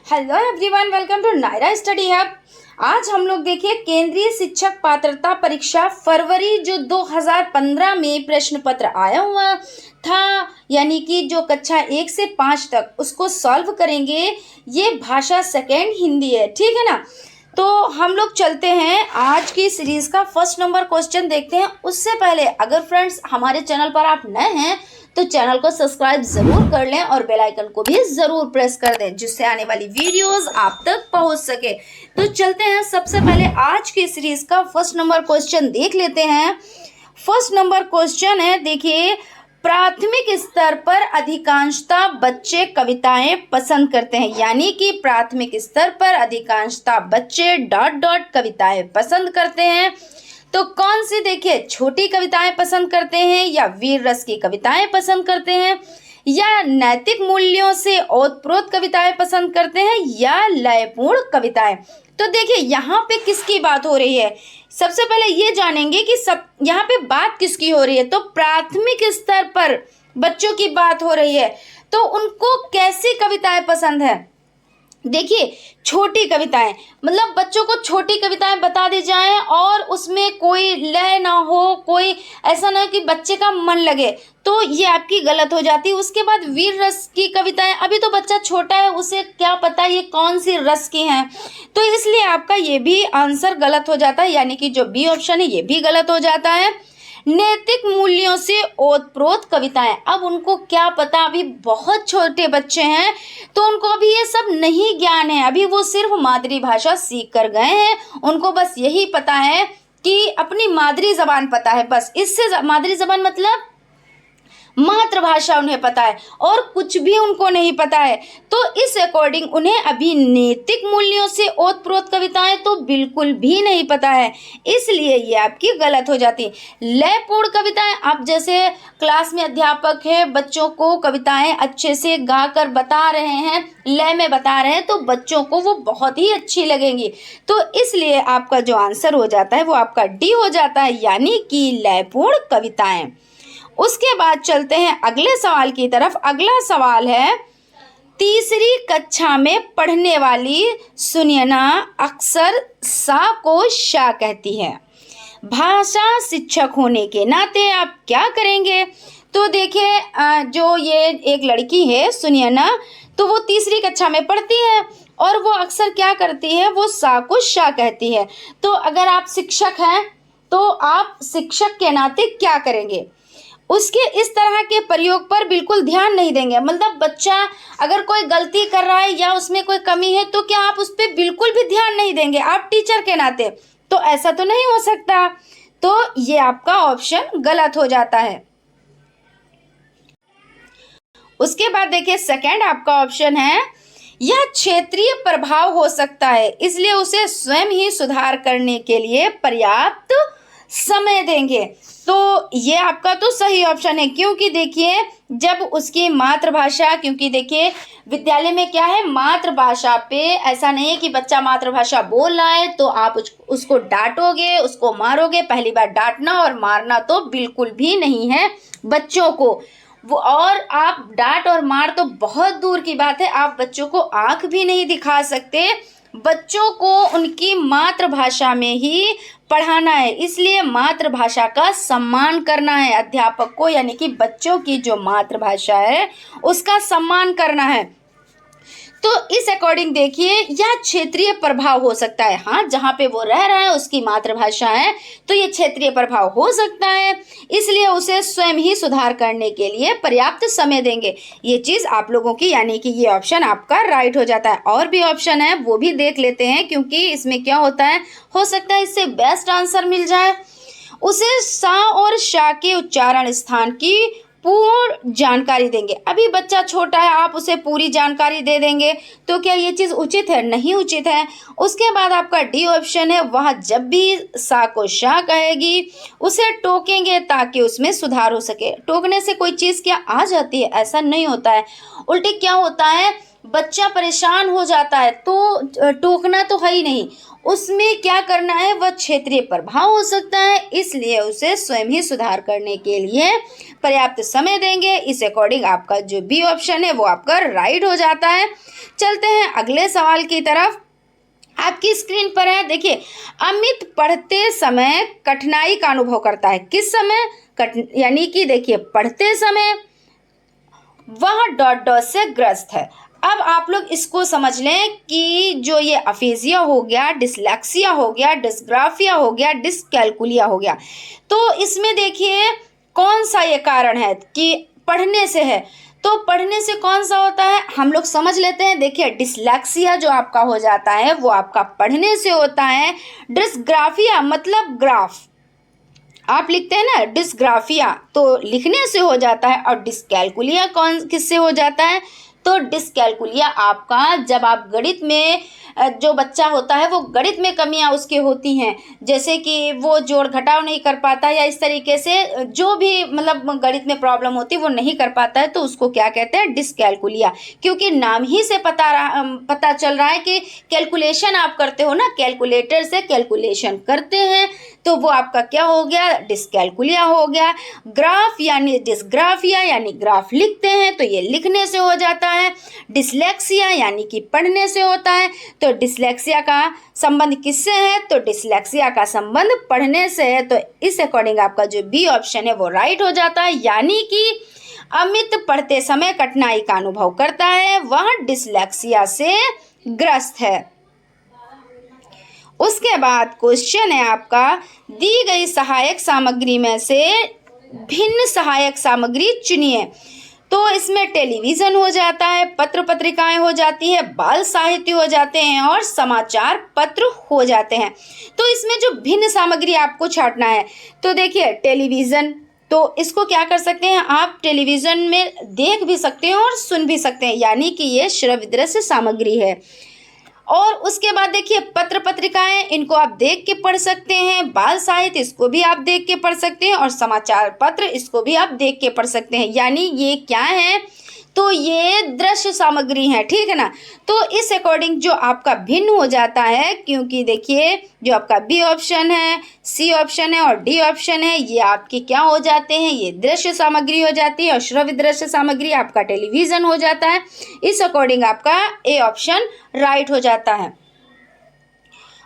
Hello everyone, welcome to Naira study hub. आज हम लोग देखिए केंद्रीय शिक्षक पात्रता परीक्षा फरवरी जो 2015 में प्रश्न पत्र आया हुआ था, यानी कि जो कक्षा 1 से 5 तक उसको सॉल्व करेंगे। ये भाषा सेकेंड हिंदी है, ठीक है ना। तो हम लोग चलते हैं आज की सीरीज का फर्स्ट नंबर क्वेश्चन देखते हैं। उससे पहले अगर फ्रेंड्स हमारे चैनल पर आप नए हैं तो चैनल को सब्सक्राइब जरूर कर लें और बेल आइकन को भी जरूर प्रेस कर दें, जिससे आने वाली वीडियोस आप तक पहुंच सके। तो चलते हैं, सबसे पहले आज की सीरीज का फर्स्ट नंबर क्वेश्चन देख लेते हैं। फर्स्ट नंबर क्वेश्चन है, देखिए, प्राथमिक स्तर पर अधिकांशतः बच्चे कविताएं पसंद करते हैं, यानी कि प्राथमिक स्तर पर अधिकांशतः बच्चे डॉट डॉट कविताएं पसंद करते हैं। तो कौन सी, देखिए, छोटी कविताएं पसंद करते हैं या वीर रस की कविताएं पसंद करते हैं या नैतिक मूल्यों से ओतप्रोत कविताएं पसंद करते हैं या लयपूर्ण कविताएं। तो देखिए यहाँ पे किसकी बात हो रही है, सबसे पहले ये जानेंगे कि सब यहाँ पे बात किसकी हो रही है। तो प्राथमिक स्तर पर बच्चों की बात हो रही है, तो उनको कैसी कविताएं पसंद है। देखिए, छोटी कविताएं, मतलब बच्चों को छोटी कविताएं बता दी जाएं और उसमें कोई लय ना हो, कोई ऐसा ना हो कि बच्चे का मन लगे, तो ये आपकी गलत हो जाती है। उसके बाद वीर रस की कविताएं, अभी तो बच्चा छोटा है, उसे क्या पता ये कौन सी रस की हैं, तो इसलिए आपका ये भी आंसर गलत हो जाता है, यानी कि जो बी ऑप्शन है ये भी गलत हो जाता है। नैतिक मूल्यों से ओतप्रोत कविताएं, अब उनको क्या पता, अभी बहुत छोटे बच्चे हैं तो उनको अभी ये सब नहीं ज्ञान है, अभी वो सिर्फ मातृभाषा सीख कर गए हैं। उनको बस यही पता है कि अपनी मातृ जबान पता है, बस इससे मातृ जबान मतलब मातृभाषा उन्हें पता है और कुछ भी उनको नहीं पता है। तो इस अकॉर्डिंग उन्हें अभी नैतिक मूल्यों से ओतप्रोत कविताएं तो बिल्कुल भी नहीं पता है, इसलिए ये आपकी गलत हो जाती है। लयपूर्ण कविताएं, आप जैसे क्लास में अध्यापक है, बच्चों को कविताएं अच्छे से गा कर बता रहे हैं, लय में बता रहे हैं, तो बच्चों को वो बहुत ही अच्छी लगेंगी। तो इसलिए आपका जो आंसर हो जाता है वो आपका डी हो जाता है, यानी कि लयपूर्ण कविताएं। उसके बाद चलते हैं अगले सवाल की तरफ। अगला सवाल है, तीसरी कक्षा में पढ़ने वाली सुनयना अक्सर सा को शा कहती है। भाषा शिक्षक होने के नाते आप क्या करेंगे। तो देखिए, जो ये एक लड़की है सुनयना, तो वो तीसरी कक्षा में पढ़ती है और वो अक्सर क्या करती है, वो सा को शा कहती है। तो अगर आप शिक्षक हैं तो आप शिक्षक के नाते क्या करेंगे, उसके इस तरह के प्रयोग पर बिल्कुल ध्यान नहीं देंगे। मतलब बच्चा अगर कोई गलती कर रहा है या उसमें कोई कमी है तो क्या आप उस पर बिल्कुल भी ध्यान नहीं देंगे, आप टीचर के नाते, तो ऐसा तो नहीं हो सकता। तो ये आपका ऑप्शन गलत हो जाता है। उसके बाद देखिए सेकंड आपका ऑप्शन है, यह क्षेत्रीय प्रभाव हो सकता है, इसलिए उसे स्वयं ही सुधार करने के लिए पर्याप्त समय देंगे। तो ये आपका तो सही ऑप्शन है, क्योंकि देखिए जब उसकी मातृभाषा, क्योंकि देखिए विद्यालय में क्या है, मातृभाषा पे ऐसा नहीं है कि बच्चा मातृभाषा बोल रहा है तो आप उसको डांटोगे, उसको मारोगे। पहली बार डांटना और मारना तो बिल्कुल भी नहीं है बच्चों को वो, और आप डांट और मार तो बहुत दूर की बात है, आप बच्चों को आंख भी नहीं दिखा सकते। बच्चों को उनकी मातृभाषा में ही पढ़ाना है, इसलिए मातृभाषा का सम्मान करना है अध्यापक को, यानी कि बच्चों की जो मातृभाषा है उसका सम्मान करना है। तो इस अकॉर्डिंग देखिए यह क्षेत्रीय प्रभाव हो सकता है। हाँ, जहाँ पे वो रह रहा है उसकी मातृभाषा है तो ये क्षेत्रीय प्रभाव हो सकता है, इसलिए उसे स्वयं ही सुधार करने के लिए पर्याप्त समय देंगे। ये चीज़ आप लोगों की, यानी कि ये ऑप्शन आपका राइट हो जाता है। और भी ऑप्शन है वो भी देख लेते हैं, क्योंकि इसमें क्या होता है, हो सकता है इससे बेस्ट आंसर मिल जाए। उसे सा और शा के उच्चारण स्थान की पूर्ण जानकारी देंगे। अभी बच्चा छोटा है, आप उसे पूरी जानकारी दे देंगे तो क्या ये चीज़ उचित है, नहीं उचित है। उसके बाद आपका डी ऑप्शन है, वह जब भी सा को शा कहेगी उसे टोकेंगे ताकि उसमें सुधार हो सके। टोकने से कोई चीज़ क्या आ जाती है, ऐसा नहीं होता है। उल्टे क्या होता है, बच्चा परेशान हो जाता है तो टोकना तो है ही नहीं, उसमें क्या करना है, वह क्षेत्रीय प्रभाव हो सकता है, इसलिए उसे स्वयं ही सुधार करने के लिए पर्याप्त समय देंगे। इस अकॉर्डिंग आपका जो बी ऑप्शन है वो आपका राइट हो जाता है। चलते हैं अगले सवाल की तरफ। आपकी स्क्रीन पर है, देखिए, अमित पढ़ते समय कठिनाई का अनुभव करता है। किस समय? यानी कि देखिए, पढ़ते समय वह डॉट डॉट से ग्रस्त है। अब आप लोग इसको समझ लें कि जो ये अफेजिया हो गया, डिसलेक्सिया हो गया, डिस्ग्राफिया हो गया, डिसकैलकुलिया हो गया, तो इसमें देखिए कौन सा ये कारण है कि पढ़ने से है। तो पढ़ने से कौन सा होता है, हम लोग समझ लेते हैं। देखिए, डिसलेक्सिया जो आपका हो जाता है वो आपका पढ़ने से होता है। डिसग्राफिया मतलब ग्राफ, आप लिखते हैं ना डिसग्राफिया, तो लिखने से हो जाता है। और डिसकैलकुलिया किससे हो जाता है? तो डिसकैलकुलिया आपका जब आप गणित में, जो बच्चा होता है वो गणित में कमियां उसके होती हैं, जैसे कि वो जोड़ घटाव नहीं कर पाता या इस तरीके से जो भी मतलब गणित में प्रॉब्लम होती है वो नहीं कर पाता है, तो उसको क्या कहते हैं? डिसकैलकुलिया। क्योंकि नाम ही से पता चल रहा है कि कैलकुलेशन आप करते हो ना, कैलकुलेटर से कैलकुलेशन करते हैं, तो वो आपका क्या हो गया? डिसकैलकुलिया हो गया। ग्राफ यानी डिसग्राफिया यानी ग्राफ लिखते हैं तो ये लिखने से हो जाता है। डिसलेक्सिया यानी कि पढ़ने से होता है, तो डिसलेक्सिया का संबंध किससे है? तो डिसलेक्सिया का संबंध पढ़ने से है। तो इस अकॉर्डिंग आपका जो बी ऑप्शन है वो राइट हो जाता है, यानी कि अमित पढ़ते समय कठिनाई का अनुभव करता है, वह डिसलेक्सिया से ग्रस्त है। उसके बाद क्वेश्चन है आपका, दी गई सहायक सामग्री में से भिन्न सहायक सामग्री चुनिए। तो इसमें टेलीविज़न हो जाता है, पत्र पत्रिकाएं हो जाती है, बाल साहित्य हो जाते हैं और समाचार पत्र हो जाते हैं। तो इसमें जो भिन्न सामग्री आपको छांटना है, तो देखिए टेलीविज़न, तो इसको क्या कर सकते हैं आप? टेलीविज़न में देख भी सकते हैं और सुन भी सकते हैं, यानी कि ये श्रव्य दृश्य सामग्री है। और उसके बाद देखिए पत्र पत्रिकाएं, इनको आप देख के पढ़ सकते हैं। बाल साहित्य, इसको भी आप देख के पढ़ सकते हैं। और समाचार पत्र, इसको भी आप देख के पढ़ सकते हैं। यानी ये क्या है? तो ये दृश्य सामग्री है, ठीक है ना। तो इस अकॉर्डिंग जो आपका भिन्न हो जाता है, क्योंकि देखिए जो आपका बी ऑप्शन है, सी ऑप्शन है और डी ऑप्शन है, ये आपके क्या हो जाते हैं? ये दृश्य सामग्री हो जाती है। और श्रव्य दृश्य सामग्री आपका टेलीविज़न हो जाता है। इस अकॉर्डिंग आपका ए ऑप्शन राइट हो जाता है।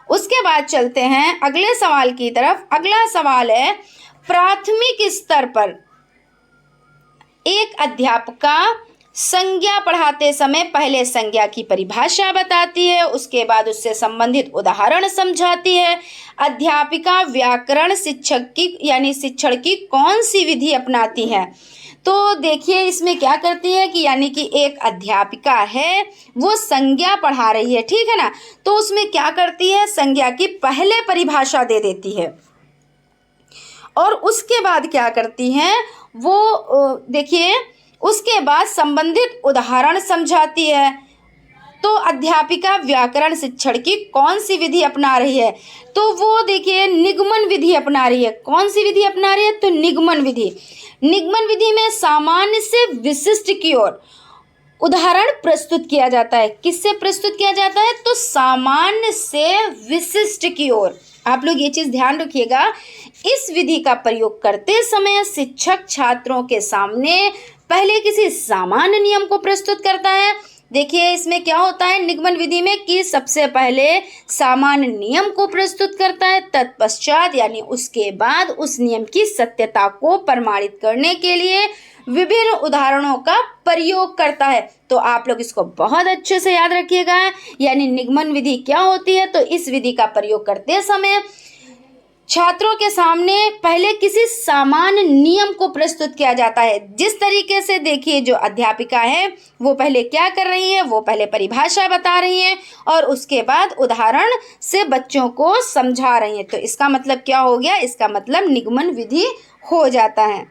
उसके बाद चलते हैं अगले सवाल की तरफ। अगला सवाल है, प्राथमिक स्तर पर एक अध्यापिका संज्ञा पढ़ाते समय पहले संज्ञा की परिभाषा बताती है, उसके बाद उससे संबंधित उदाहरण समझाती है। अध्यापिका व्याकरण शिक्षण की कौन सी विधि अपनाती है? तो देखिए इसमें क्या करती है कि यानी कि एक अध्यापिका है, वो संज्ञा पढ़ा रही है, ठीक है ना। तो उसमें क्या करती है? संज्ञा की पहले परिभाषा दे देती है और उसके बाद क्या करती हैं वो, देखिए उसके बाद संबंधित उदाहरण समझाती है। तो अध्यापिका व्याकरण शिक्षण की कौन सी विधि अपना रही है? तो वो देखिए निगमन विधि अपना रही है। कौन सी विधि अपना रही है? तो निगमन विधि। निगमन विधि में सामान्य से विशिष्ट की ओर उदाहरण प्रस्तुत किया जाता है। किससे प्रस्तुत किया जाता है? तो सामान्य से विशिष्ट की ओर। आप लोग ये चीज़ ध्यान रखिएगा। इस विधि का प्रयोग करते समय शिक्षक छात्रों के सामने पहले किसी सामान्य नियम को प्रस्तुत करता है। देखिए इसमें क्या होता है निगमन विधि में कि सबसे पहले सामान्य नियम को प्रस्तुत करता है, तत्पश्चात यानी उसके बाद उस नियम की सत्यता को प्रमाणित करने के लिए विभिन्न उदाहरणों का प्रयोग करता है। तो आप लोग इसको बहुत अच्छे से याद रखिएगा। यानी निगमन विधि क्या होती है? तो इस विधि का प्रयोग करते समय छात्रों के सामने पहले किसी सामान्य नियम को प्रस्तुत किया जाता है। जिस तरीके से देखिए जो अध्यापिका है वो पहले क्या कर रही है? वो पहले परिभाषा बता रही है और उसके बाद उदाहरण से बच्चों को समझा रही है। तो इसका मतलब क्या हो गया? इसका मतलब निगमन विधि हो जाता है।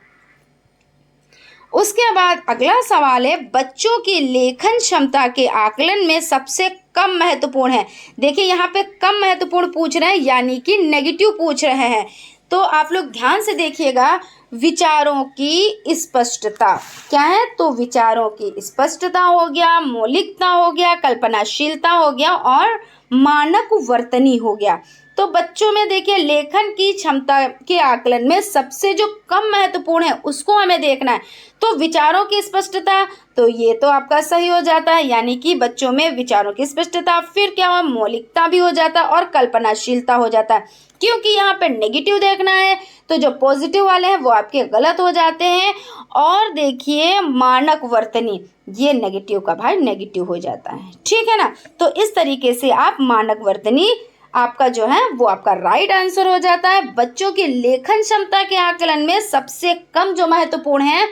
उसके बाद अगला सवाल है, बच्चों की लेखन क्षमता के आकलन में सबसे कम महत्वपूर्ण है। देखिए यहाँ पे कम महत्वपूर्ण पूछ रहे हैं, यानी कि नेगेटिव पूछ रहे हैं। तो आप लोग ध्यान से देखिएगा, विचारों की स्पष्टता क्या है, तो विचारों की स्पष्टता हो गया, मौलिकता हो गया, कल्पनाशीलता हो गया और मानक वर्तनी हो गया। तो बच्चों में देखिए लेखन की क्षमता के आकलन में सबसे जो कम महत्वपूर्ण है उसको हमें देखना है। तो विचारों की स्पष्टता, तो ये तो आपका सही हो जाता है, यानी कि बच्चों में विचारों की स्पष्टता, फिर क्या हुआ, मौलिकता भी हो जाता है और कल्पनाशीलता हो जाता है। क्योंकि यहाँ पे नेगेटिव देखना है तो जो पॉजिटिव वाले हैं वो आपके गलत हो जाते हैं। और देखिए मानक वर्तनी, ये नेगेटिव का भाई नेगेटिव हो जाता है, ठीक है ना। तो इस तरीके से आप मानक वर्तनी आपका जो है वो आपका राइट आंसर हो जाता है। बच्चों की लेखन क्षमता के आकलन में सबसे कम जो महत्वपूर्ण है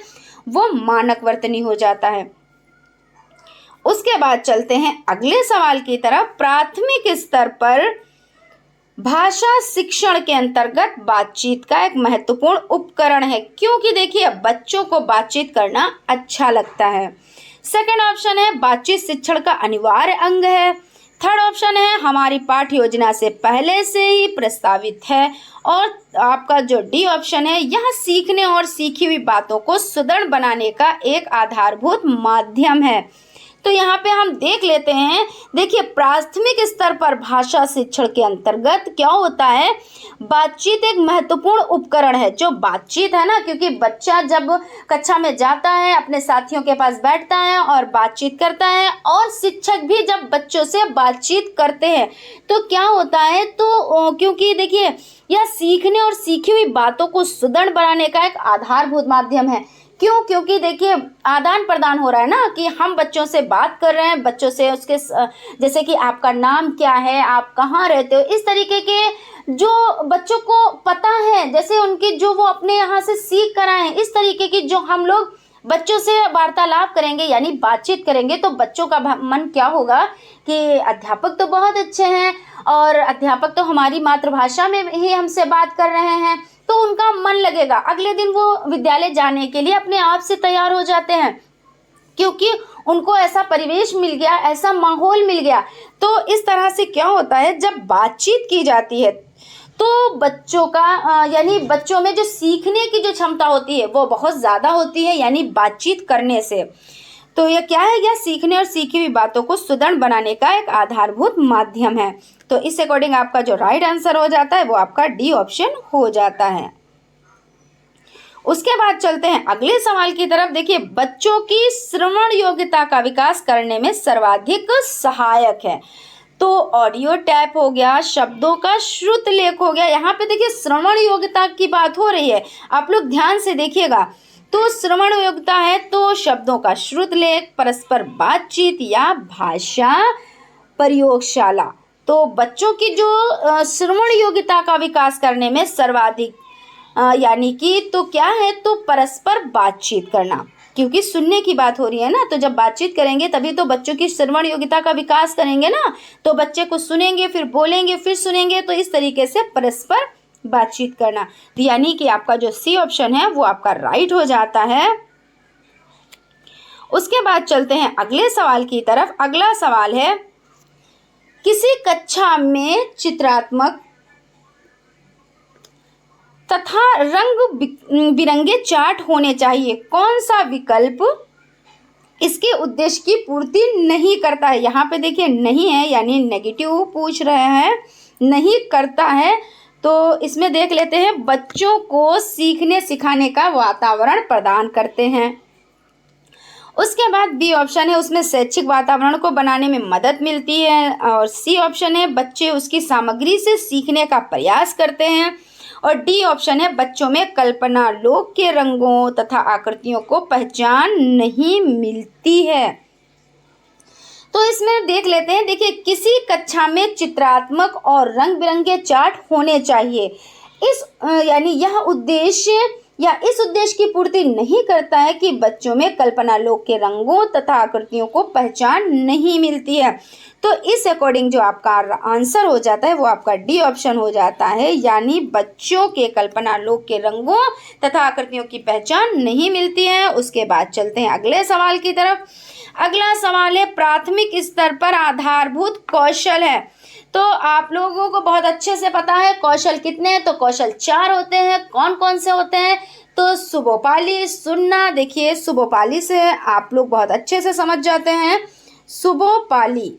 वो मानक वर्तनी हो जाता है। उसके बाद चलते हैं अगले सवाल की तरफ। प्राथमिक स्तर पर भाषा शिक्षण के अंतर्गत बातचीत का एक महत्वपूर्ण उपकरण है, क्योंकि देखिए बच्चों को बातचीत करना अच्छा लगता है। सेकंड ऑप्शन है बातचीत शिक्षण का अनिवार्य अंग है। थर्ड ऑप्शन है हमारी पाठ्य योजना से पहले से ही प्रस्तावित है। और आपका जो डी ऑप्शन है, यह सीखने और सीखी हुई बातों को सुदृढ़ बनाने का एक आधारभूत माध्यम है। तो यहाँ पे हम देख लेते हैं, देखिए प्राथमिक स्तर पर भाषा शिक्षण के अंतर्गत क्या होता है, बातचीत एक महत्वपूर्ण उपकरण है। जो बातचीत है ना, क्योंकि बच्चा जब कक्षा में जाता है अपने साथियों के पास बैठता है और बातचीत करता है, और शिक्षक भी जब बच्चों से बातचीत करते हैं तो क्या होता है, तो क्योंकि देखिए यह सीखने और सीखी हुई बातों को सुदृढ़ बनाने का एक आधारभूत माध्यम है। क्यों? क्योंकि देखिए आदान प्रदान हो रहा है ना, कि हम बच्चों से बात कर रहे हैं, बच्चों से उसके जैसे कि आपका नाम क्या है, आप कहाँ रहते हो, इस तरीके के जो बच्चों को पता है, जैसे उनकी जो वो अपने यहाँ से सीख कर आए हैं, इस तरीके की जो हम लोग बच्चों से वार्तालाप करेंगे यानी बातचीत करेंगे, तो बच्चों का मन क्या होगा कि अध्यापक तो बहुत अच्छे हैं और अध्यापक तो हमारी मातृभाषा में ही हमसे बात कर रहे हैं, तो उनका मन लगेगा, अगले दिन वो विद्यालय जाने के लिए अपने आप से तैयार हो जाते हैं, क्योंकि उनको ऐसा परिवेश मिल गया, ऐसा माहौल मिल गया। तो इस तरह से क्या होता है, जब बातचीत की जाती है तो बच्चों का यानी बच्चों में जो सीखने की जो क्षमता होती है वो बहुत ज़्यादा होती है, यानी बातचीत करने से। तो ये क्या है, यह सीखने और सीखी हुई बातों को सुदृढ़ बनाने का एक आधारभूत माध्यम है। तो इस अकॉर्डिंग आपका जो राइट आंसर हो जाता है वो आपका डी ऑप्शन हो जाता है। उसके बाद चलते हैं अगले सवाल की तरफ। देखिए बच्चों की श्रवण योग्यता का विकास करने में सर्वाधिक सहायक है। तो ऑडियो टैप हो गया, शब्दों का श्रुत लेख हो गया। यहाँ पे देखिए श्रवण योग्यता की बात हो रही है, आप लोग ध्यान से देखिएगा। तो श्रवण योग्यता है तो शब्दों का श्रुत लेख, परस्पर बातचीत या भाषा प्रयोगशाला। तो बच्चों की जो श्रवण योग्यता का विकास करने में सर्वाधिक यानी कि तो क्या है, तो परस्पर बातचीत करना, क्योंकि सुनने की बात हो रही है ना, तो जब बातचीत करेंगे तभी तो बच्चों की श्रवण योग्यता का विकास करेंगे ना। तो बच्चे को सुनेंगे, फिर बोलेंगे, फिर सुनेंगे, तो इस तरीके से परस्पर बातचीत करना। तो यानी कि आपका जो सी ऑप्शन है वो आपका राइट हो जाता है। उसके बाद चलते हैं अगले सवाल की तरफ। अगला सवाल है, किसी कक्षा में चित्रात्मक तथा रंग बिरंगे चार्ट होने चाहिए, कौन सा विकल्प इसके उद्देश्य की पूर्ति नहीं करता है। यहाँ पे देखिए नहीं है, यानी नेगेटिव पूछ रहे हैं, नहीं करता है। तो इसमें देख लेते हैं, बच्चों को सीखने सिखाने का वातावरण प्रदान करते हैं। उसके बाद बी ऑप्शन है, उसमें शैक्षिक वातावरण को बनाने में मदद मिलती है। और सी ऑप्शन है, बच्चे उसकी सामग्री से सीखने का प्रयास करते हैं। और डी ऑप्शन है, बच्चों में कल्पना लोक के रंगों तथा आकृतियों को पहचान नहीं मिलती है। तो इसमें देख लेते हैं, देखिए किसी कक्षा में चित्रात्मक और रंग बिरंगे चार्ट होने चाहिए। इस यानी यह उद्देश्य या इस उद्देश्य की पूर्ति नहीं करता है कि बच्चों में कल्पना लोक के रंगों तथा आकृतियों को पहचान नहीं मिलती है। तो इस अकॉर्डिंग जो आपका आंसर हो जाता है वो आपका डी ऑप्शन हो जाता है, यानी बच्चों के कल्पना लोक के रंगों तथा आकृतियों की पहचान नहीं मिलती है। उसके बाद चलते हैं अगले सवाल की तरफ। अगला सवाल है प्राथमिक स्तर पर आधारभूत कौशल है। तो आप लोगों को बहुत अच्छे से पता है कौशल कितने हैं, तो कौशल 4 होते हैं। कौन कौन से होते हैं? तो सुबोपाली, सुनना, देखिए सुबोपाली से आप लोग बहुत अच्छे से समझ जाते हैं। सुबोपाली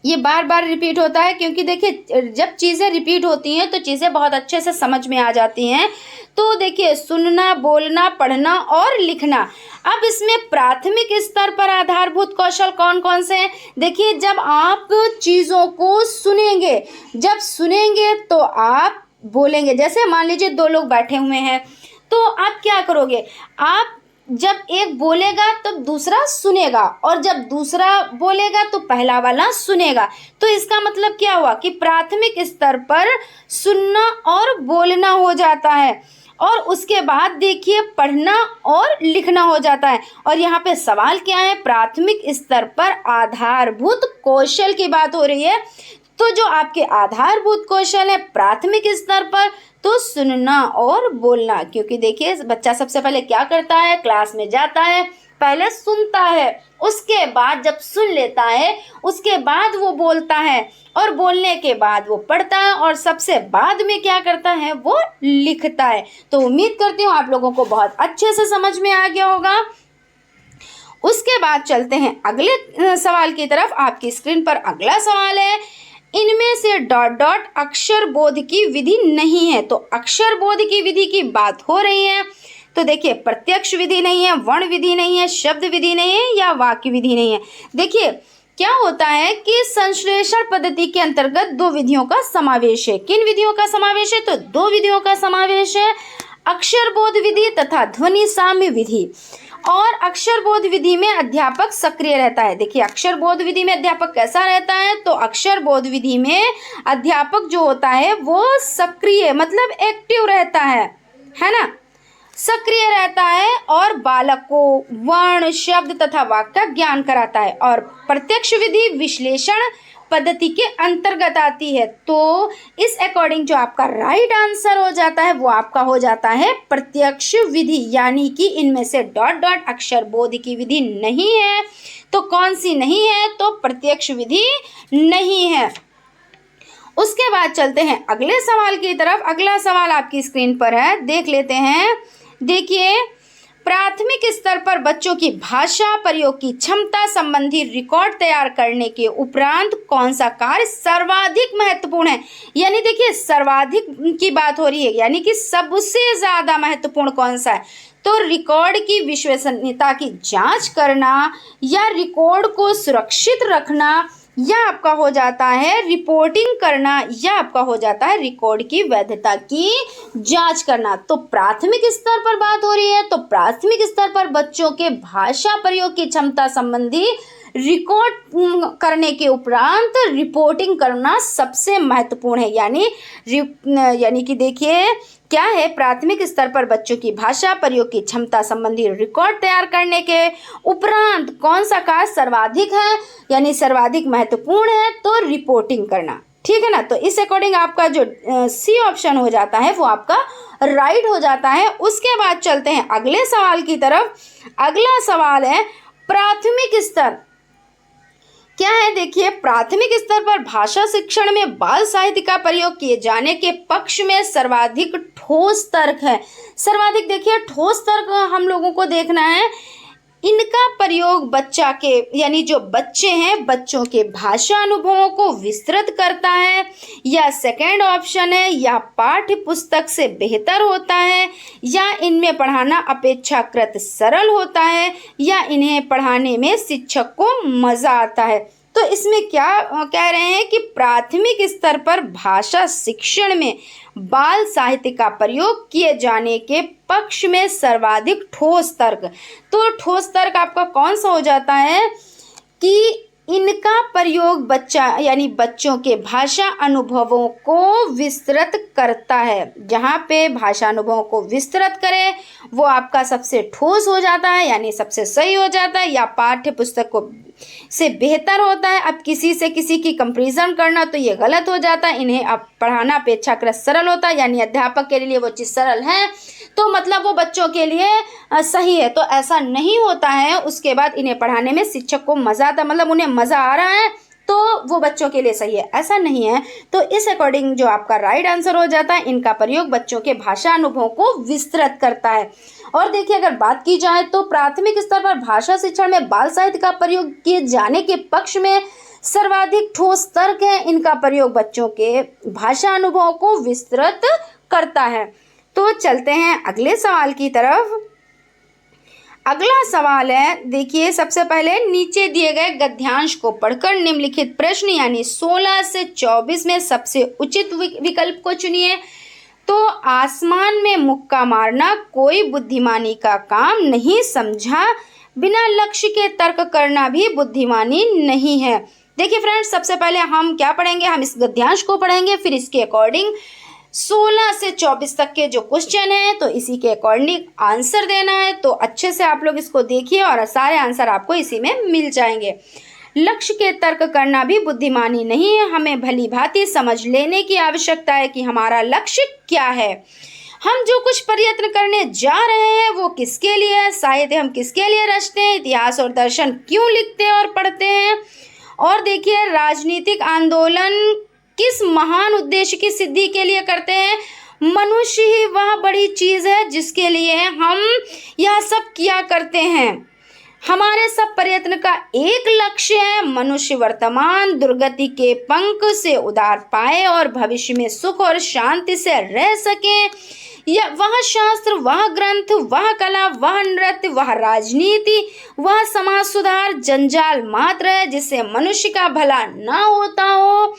ये बार बार रिपीट होता है, क्योंकि देखिए जब चीज़ें रिपीट होती हैं तो चीज़ें बहुत अच्छे से समझ में आ जाती हैं। तो देखिए सुनना, बोलना, पढ़ना और लिखना। अब इसमें प्राथमिक स्तर पर आधारभूत कौशल कौन कौन से हैं? देखिए जब आप चीज़ों को सुनेंगे, जब सुनेंगे तो आप बोलेंगे। जैसे मान लीजिए 2 लोग बैठे हुए हैं, तो आप क्या करोगे? आप जब एक बोलेगा तो दूसरा सुनेगा, और जब दूसरा बोलेगा तो पहला वाला सुनेगा। तो इसका मतलब क्या हुआ कि प्राथमिक स्तर पर सुनना और बोलना हो जाता है, और उसके बाद देखिए पढ़ना और लिखना हो जाता है। और यहाँ पे सवाल क्या है? प्राथमिक स्तर पर आधारभूत कौशल की बात हो रही है। तो जो आपके आधारभूत कौशल है प्राथमिक स्तर पर, तो सुनना और बोलना। क्योंकि देखिए बच्चा सबसे पहले क्या करता है? क्लास में जाता है, पहले सुनता है, उसके बाद जब सुन लेता है उसके बाद वो बोलता है, और बोलने के बाद वो पढ़ता है, और सबसे बाद में क्या करता है? वो लिखता है। तो उम्मीद करती हूँ आप लोगों को बहुत अच्छे से समझ में आ गया होगा। उसके बाद चलते हैं अगले सवाल की तरफ। आपकी स्क्रीन पर अगला सवाल है, इनमें से डॉट डॉट अक्षर बोध की विधि नहीं है। तो अक्षर बोध की विधि की बात हो रही है। तो देखिए प्रत्यक्ष विधि नहीं है, वर्ण विधि नहीं है, शब्द विधि नहीं है, या वाक्य विधि नहीं है। देखिए क्या होता है कि संश्लेषण पद्धति के अंतर्गत 2 विधियों का समावेश है। किन विधियों का समावेश है? तो 2 विधियों का समावेश है, अक्षर बोध विधि तथा ध्वनि साम्य विधि। और अक्षर बोध विधि में अध्यापक सक्रिय रहता है। देखिए अक्षर बोध विधि में अध्यापक कैसा रहता है? तो अक्षर बोध विधि में अध्यापक जो होता है वो सक्रिय मतलब एक्टिव रहता है ना, सक्रिय रहता है, और बालक को वर्ण, शब्द तथा वाक्य का ज्ञान कराता है। और प्रत्यक्ष विधि विश्लेषण पद्धति के अंतर्गत आती है। तो इस अकॉर्डिंग जो आपका राइट आंसर हो जाता है वो आपका हो जाता है प्रत्यक्ष विधि, यानी कि इनमें से डॉट डॉट अक्षर बोध की विधि नहीं है। तो कौन सी नहीं है? तो प्रत्यक्ष विधि नहीं है। उसके बाद चलते हैं अगले सवाल की तरफ। अगला सवाल आपकी स्क्रीन पर है, देख लेते हैं। देखिए प्राथमिक स्तर पर बच्चों की भाषा प्रयोग की क्षमता संबंधी रिकॉर्ड तैयार करने के उपरांत कौन सा कार्य सर्वाधिक महत्वपूर्ण है? यानी देखिए सर्वाधिक की बात हो रही है, यानी कि सबसे ज्यादा महत्वपूर्ण कौन सा है? तो रिकॉर्ड की विश्वसनीयता की जांच करना, या रिकॉर्ड को सुरक्षित रखना, या आपका हो जाता है रिपोर्टिंग करना, या आपका हो जाता है रिकॉर्ड की वैधता की जांच करना। तो प्राथमिक स्तर पर बात हो रही है, तो प्राथमिक स्तर पर बच्चों के भाषा प्रयोग की क्षमता संबंधी रिकॉर्ड करने के उपरांत रिपोर्टिंग करना सबसे महत्वपूर्ण है। यानी कि देखिए क्या है, प्राथमिक स्तर पर बच्चों की भाषा प्रयोग की क्षमता संबंधी रिकॉर्ड तैयार करने के उपरांत कौन सा कार्य सर्वाधिक है, यानी सर्वाधिक महत्वपूर्ण है? तो रिपोर्टिंग करना। ठीक है ना। तो इस अकॉर्डिंग आपका जो सी ऑप्शन हो जाता है वो आपका राइट हो जाता है। उसके बाद चलते हैं अगले सवाल की तरफ। अगला सवाल है प्राथमिक स्तर क्या है? देखिए प्राथमिक स्तर पर भाषा शिक्षण में बाल साहित्य का प्रयोग किए जाने के पक्ष में सर्वाधिक ठोस तर्क है। सर्वाधिक देखिए ठोस तर्क हम लोगों को देखना है। इनका प्रयोग बच्चा के यानी जो बच्चे हैं बच्चों के भाषा अनुभवों को विस्तृत करता है, या सेकंड ऑप्शन है या पाठ्य पुस्तक से बेहतर होता है, या इनमें पढ़ाना अपेक्षाकृत सरल होता है, या इन्हें पढ़ाने में शिक्षक को मज़ा आता है। तो इसमें क्या कह रहे हैं कि प्राथमिक स्तर पर भाषा शिक्षण में बाल साहित्य का प्रयोग किए जाने के पक्ष में सर्वाधिक ठोस तर्क। तो ठोस तर्क आपका कौन सा हो जाता है कि इनका प्रयोग बच्चा यानी बच्चों के भाषा अनुभवों को विस्तृत करता है। जहाँ पे भाषा अनुभवों को विस्तृत करे वो आपका सबसे ठोस हो जाता है यानी सबसे सही हो जाता है, या पाठ्य पुस्तक को से बेहतर होता है। अब किसी से किसी की कंपैरिजन करना तो ये गलत हो जाता है। इन्हें अब पढ़ाना अपेक्षाकृत सरल होता है, यानी अध्यापक के लिए वो चीज़ सरल है तो मतलब वो बच्चों के लिए सही है, तो ऐसा नहीं होता है। उसके बाद इन्हें पढ़ाने में शिक्षक को मज़ा आता, मतलब उन्हें मज़ा आ रहा है तो वो बच्चों के लिए सही है, ऐसा नहीं है। तो इस अकॉर्डिंग जो आपका राइट आंसर हो जाता है, इनका प्रयोग बच्चों के भाषा अनुभव को विस्तृत करता है। और देखिए, अगर बात की जाए तो प्राथमिक स्तर पर भाषा शिक्षण में बाल साहित्य का प्रयोग किए जाने के पक्ष में सर्वाधिक ठोस तर्क है। इनका प्रयोग बच्चों के भाषा अनुभव को विस्तृत करता है। तो चलते हैं अगले सवाल की तरफ। अगला सवाल है, देखिए सबसे पहले नीचे दिए गए गद्यांश को पढ़कर निम्नलिखित प्रश्न यानी 16 से 24 में सबसे उचित विकल्प को चुनिए। तो आसमान में मुक्का मारना कोई बुद्धिमानी का काम नहीं समझा, बिना लक्ष्य के तर्क करना भी बुद्धिमानी नहीं है। देखिए फ्रेंड्स, सबसे पहले हम क्या पढ़ेंगे, हम इस गद्यांश को पढ़ेंगे, फिर इसके अकॉर्डिंग 16 से 24 तक के जो क्वेश्चन है तो इसी के अकॉर्डिंग आंसर देना है। तो अच्छे से आप लोग इसको देखिए और सारे आंसर आपको इसी में मिल जाएंगे। लक्ष्य के तर्क करना भी बुद्धिमानी नहीं है। हमें भली भांति समझ लेने की आवश्यकता है कि हमारा लक्ष्य क्या है, हम जो कुछ प्रयत्न करने जा रहे हैं वो किसके लिए है, साहित्य हम किसके लिए रचते हैं, इतिहास और दर्शन क्यों लिखते हैं और पढ़ते हैं। और देखिए, राजनीतिक आंदोलन किस महान उद्देश्य की सिद्धि के लिए करते हैं। मनुष्य ही वह बड़ी चीज़ है जिसके लिए हम यह सब किया करते हैं। हमारे सब प्रयत्न का एक लक्ष्य है, मनुष्य वर्तमान दुर्गति के पंख से उधार पाए और भविष्य में सुख और शांति से रह सके। यह वह शास्त्र, वह ग्रंथ, वह कला, वह नृत्य, वह राजनीति, वह समाज सुधार जंजाल मात्र है जिससे मनुष्य का भला ना होता हो।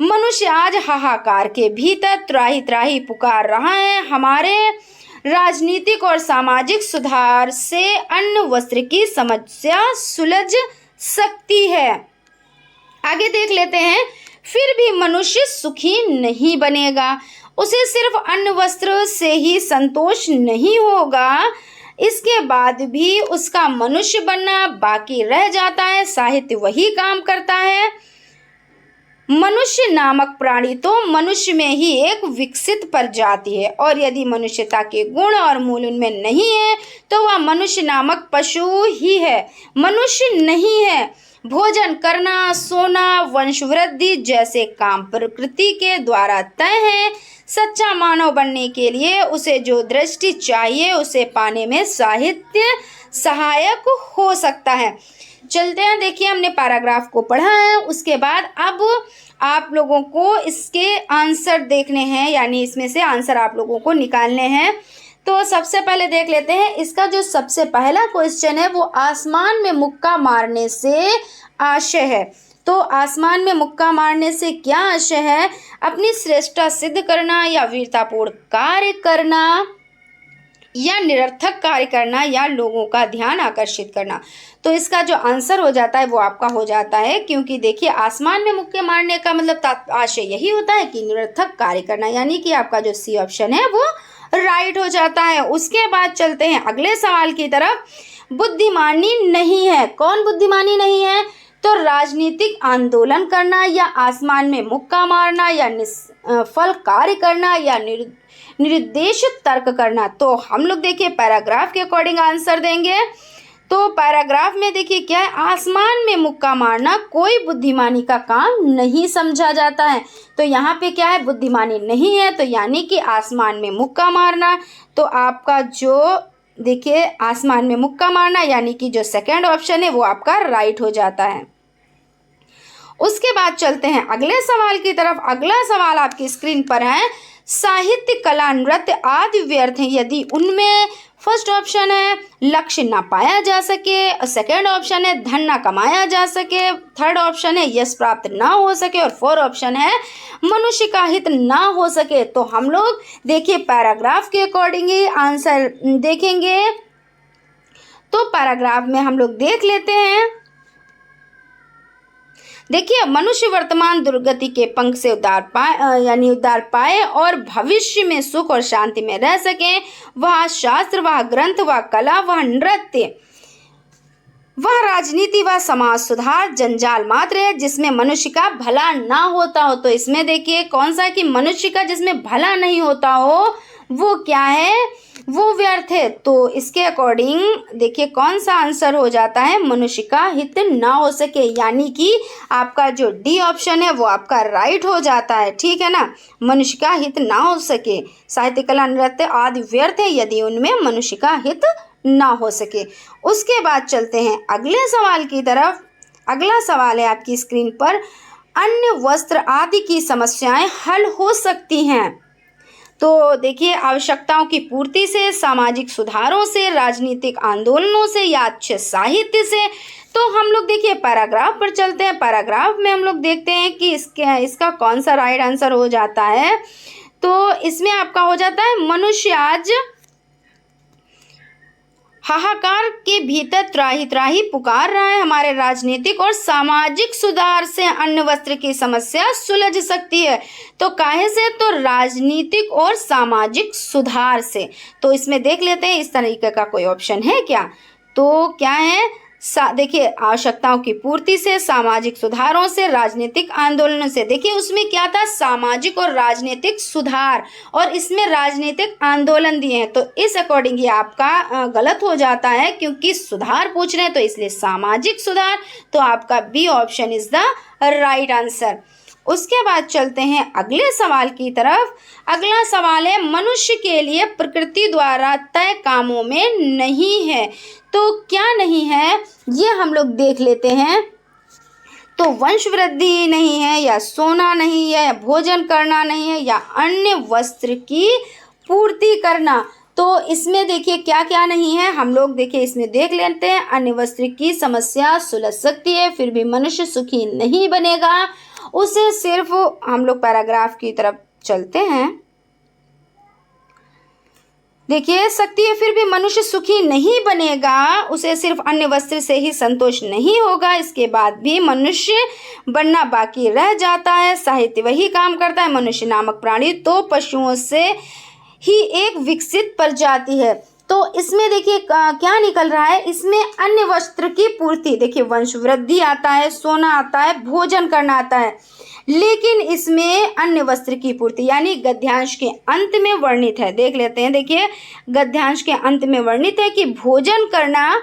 मनुष्य आज हाहाकार के भीतर त्राही त्राही पुकार रहा है। हमारे राजनीतिक और सामाजिक सुधार से अन्न वस्त्र की समस्या सुलझ सकती है। आगे देख लेते हैं। फिर भी मनुष्य सुखी नहीं बनेगा, उसे सिर्फ अन्न वस्त्र से ही संतोष नहीं होगा, इसके बाद भी उसका मनुष्य बनना बाकी रह जाता है। साहित्य वही काम करता है। मनुष्य नामक प्राणी तो मनुष्य में ही एक विकसित प्रजाति है, और यदि मनुष्यता के गुण और मूल उनमें नहीं है तो वह मनुष्य नामक पशु ही है, मनुष्य नहीं है। भोजन करना, सोना, वंशवृद्धि जैसे काम प्रकृति के द्वारा तय है। सच्चा मानव बनने के लिए उसे जो दृष्टि चाहिए उसे पाने में साहित्य सहायक हो सकता है। चलते हैं, देखिए हमने पैराग्राफ को पढ़ा है, उसके बाद अब आप लोगों को इसके आंसर देखने हैं, यानी इसमें से आंसर आप लोगों को निकालने हैं। तो सबसे पहले देख लेते हैं, इसका जो सबसे पहला क्वेश्चन है वो आसमान में मुक्का मारने से आशय है। तो आसमान में मुक्का मारने से क्या आशय है, अपनी श्रेष्ठता सिद्ध करना या वीरतापूर्ण कार्य करना या निरर्थक कार्य करना या लोगों का ध्यान आकर्षित करना। तो इसका जो आंसर हो जाता है वो आपका हो जाता है, क्योंकि देखिए आसमान में मुक्के मारने का मतलब आशय यही होता है कि निरर्थक कार्य करना, यानी कि आपका जो सी ऑप्शन है वो राइट हो जाता है। उसके बाद चलते हैं अगले सवाल की तरफ। बुद्धिमानी नहीं है, कौन बुद्धिमानी नहीं है, तो राजनीतिक आंदोलन करना या आसमान में मुक्का मारना या निष्फल कार्य करना या निर्देशित तर्क करना। तो हम लोग देखिए पैराग्राफ के अकॉर्डिंग आंसर देंगे। तो पैराग्राफ में देखिए क्या है, आसमान में मुक्का मारना कोई बुद्धिमानी का काम नहीं समझा जाता है। तो यहाँ पे क्या है, बुद्धिमानी नहीं है, तो यानी कि आसमान में मुक्का मारना। तो आपका जो देखिए आसमान में मुक्का मारना यानी कि जो सेकंड ऑप्शन है वो आपका राइट हो जाता है। उसके बाद चलते हैं अगले सवाल की तरफ। अगला सवाल आपकी स्क्रीन पर है, साहित्य, कला, नृत्य आदि व्यर्थ हैं यदि उनमें फर्स्ट ऑप्शन है लक्ष्य ना पाया जा सके, सेकंड ऑप्शन है धन ना कमाया जा सके, थर्ड ऑप्शन है यश प्राप्त ना हो सके, और फोर्थ ऑप्शन है मनुष्य का हित ना हो सके। तो हम लोग देखिए पैराग्राफ के अकॉर्डिंग ही आंसर देखेंगे। तो पैराग्राफ में हम लोग देख लेते हैं। देखिए, मनुष्य वर्तमान दुर्गति के पंख से उद्धार पाए और भविष्य में सुख और शांति में रह सके। वह शास्त्र, वह ग्रंथ, वह कला, वह नृत्य, वह राजनीति, वह समाज सुधार जंजाल मात्र है जिसमें मनुष्य का भला ना होता हो। तो इसमें देखिए कौन सा कि मनुष्य का जिसमें भला नहीं होता हो वो क्या है, वो व्यर्थ है। तो इसके अकॉर्डिंग देखिए कौन सा आंसर हो जाता है, मनुष्य का हित ना हो सके, यानी कि आपका जो डी ऑप्शन है वो आपका राइट हो जाता है। ठीक है ना, मनुष्य का हित ना हो सके, साहित्य, कला, नृत्य आदि व्यर्थ है यदि उनमें मनुष्य का हित ना हो सके। उसके बाद चलते हैं अगले सवाल की तरफ। अगला सवाल है आपकी स्क्रीन पर, अन्य वस्त्र आदि की समस्याएं हल हो सकती हैं। तो देखिए, आवश्यकताओं की पूर्ति से, सामाजिक सुधारों से, राजनीतिक आंदोलनों से या अच्छे साहित्य से। तो हम लोग देखिए पैराग्राफ पर चलते हैं। पैराग्राफ में हम लोग देखते हैं कि इसका कौन सा राइट आंसर हो जाता है। तो इसमें आपका हो जाता है, मनुष्य आज हाहाकार के भीतर त्राही त्राही पुकार रहा है। हमारे राजनीतिक और सामाजिक सुधार से अन्न वस्त्र की समस्या सुलझ सकती है। तो काहे से, तो राजनीतिक और सामाजिक सुधार से। तो इसमें देख लेते हैं इस तरीके का कोई ऑप्शन है क्या। तो क्या है, देखिए आवश्यकताओं की पूर्ति से, सामाजिक सुधारों से, राजनीतिक आंदोलनों से। देखिए उसमें क्या था, सामाजिक और राजनीतिक सुधार, और इसमें राजनीतिक आंदोलन दिए हैं। तो इस अकॉर्डिंग ये आपका गलत हो जाता है, क्योंकि सुधार पूछ रहे हैं तो इसलिए सामाजिक सुधार। तो आपका B option is the right answer. उसके बाद चलते हैं अगले सवाल की तरफ। अगला सवाल है, मनुष्य के लिए प्रकृति द्वारा तय कामों में नहीं है। तो क्या नहीं है ये हम लोग देख लेते हैं। तो वंश वृद्धि नहीं है, या सोना नहीं है, या भोजन करना नहीं है, या अन्य वस्त्र की पूर्ति करना। तो इसमें देखिए क्या क्या नहीं है, हम लोग देखिए इसमें देख लेते हैं। अन्य वस्त्र की समस्या सुलझ सकती है, फिर भी मनुष्य सुखी नहीं बनेगा। उसे सिर्फ हम लोग पैराग्राफ की तरफ चलते हैं। देखिए सकती है, फिर भी मनुष्य सुखी नहीं बनेगा, उसे सिर्फ अन्य वस्त्र से ही संतोष नहीं होगा, इसके बाद भी मनुष्य बनना बाकी रह जाता है। साहित्य वही काम करता है। मनुष्य नामक प्राणी तो पशुओं से ही एक विकसित प्रजाति है। तो इसमें देखिए क्या निकल रहा है, इसमें अन्य वस्त्र की पूर्ति, देखिए वंश वृद्धि आता है, सोना आता है, भोजन करना आता है, लेकिन इसमें अन्य वस्त्र की पूर्ति यानी गद्यांश के अंत में वर्णित है। देख लेते हैं, देखिए गद्यांश के अंत में वर्णित है कि भोजन करना,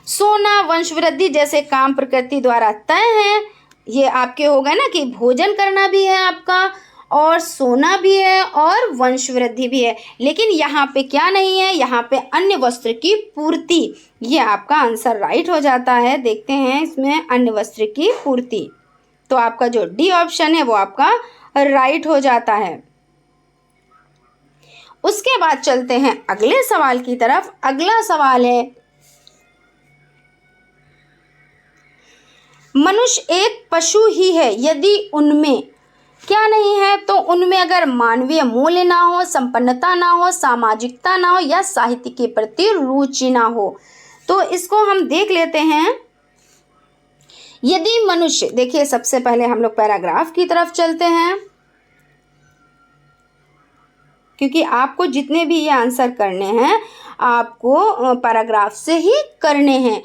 सोना, वंश वृद्धि जैसे काम प्रकृति द्वारा तय है। ये आपके होगा ना कि भोजन करना भी है आपका, और सोना भी है, और वंश वृद्धि भी है, लेकिन यहाँ पे क्या नहीं है, यहाँ पे अन्य वस्त्र की पूर्ति। ये आपका आंसर राइट हो जाता है। देखते हैं इसमें अन्य वस्त्र की पूर्ति। तो आपका जो डी ऑप्शन है वो आपका राइट हो जाता है। उसके बाद चलते हैं अगले सवाल की तरफ। अगला सवाल है, मनुष्य एक पशु ही है यदि उनमें क्या नहीं है। तो उनमें अगर मानवीय मूल्य ना हो, संपन्नता ना हो, सामाजिकता ना हो, या साहित्य के प्रति रुचि ना हो। तो इसको हम देख लेते हैं। यदि मनुष्य, देखिए सबसे पहले हम लोग पैराग्राफ की तरफ चलते हैं, क्योंकि आपको जितने भी ये आंसर करने हैं आपको पैराग्राफ से ही करने हैं।